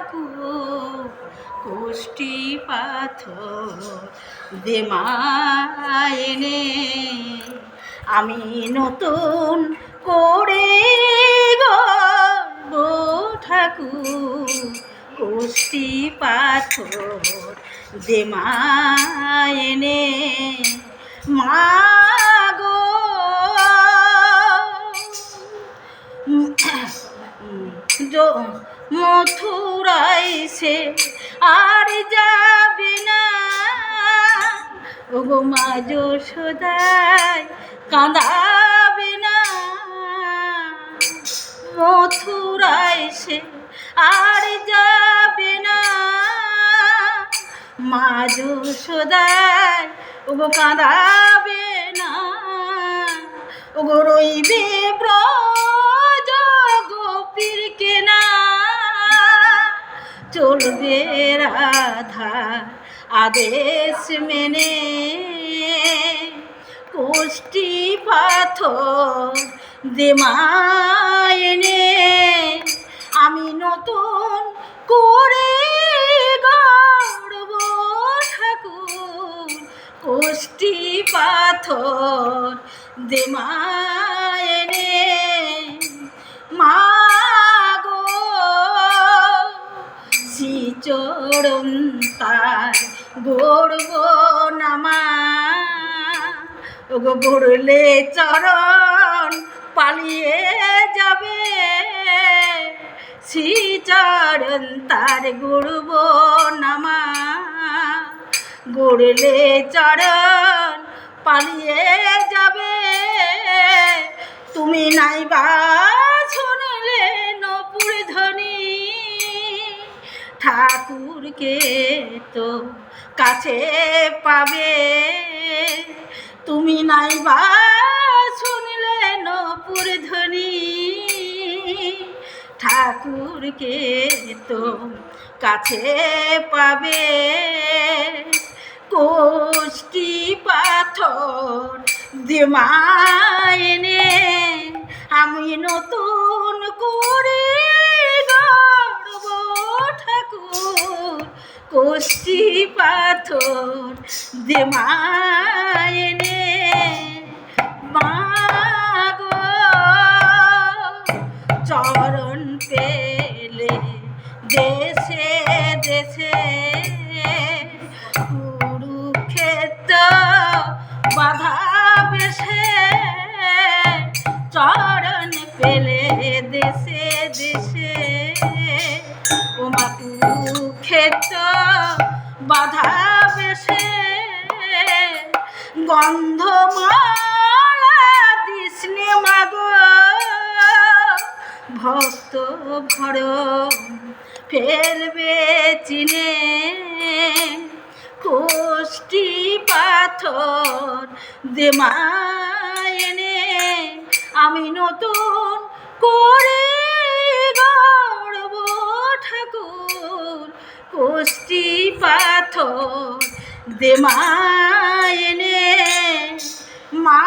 ঠাকুর কোষ্ঠী পাথর দে মা এনে আমি নতুন করে গড়ব ঠাকুর কোষ্ঠী পাথর দে মা এনে মা গো মথুরায় সে আর যাবে না ওগো মা যশোদায় কাঁদাবে না মথুরায় সে আর যাবে না মা যশোদায় ওগো কাঁদাবে না ওগো রইবে ব্রজ গোপীর কেনা চলবে রাধা আদেশ মেনে কোষ্ঠী পাথর দে মা এনে আমি নতুন করে গড়ব ঠাকুর কোষ্ঠী পাথর দে মা এনে মা গো শ্রীচরণ তার গড়ব নামা ওগো গড়লে চরণ পালিয়ে যাবে শ্রীচরণ তার গড়ব নামা গড়লে চরণ পালিয়ে যাবে তুমি নাইবা শুনলে নপুর ধ্বনি ঠাকুরকে তো কাছে পাবে তুমি নাইবা শুনলে নপুর ধ্বনি ঠাকুরকে তো কাছে পাবে কোষ্ঠী পাথর দে মা এনে আমি নতুন করে গড়ব ঠাকুর কোষ্ঠী পাথর দে মা এনে মা গো চরণ পেলে দেশে দেশে কুরুক্ষেত্র বাধা বেশে চরণ পেলে দেশে দেশে ওমা কুরুক্ষেত্র বাধা বেশে গন্ধমালা দিসনে মাগো ভক্ত ভর ফেলবে চিনে কোষ্ঠী পাথর দে মা এনে আমি নতুন করে গড়ব ঠাকুর কোষ্ঠী পাথর দে মা এনে মা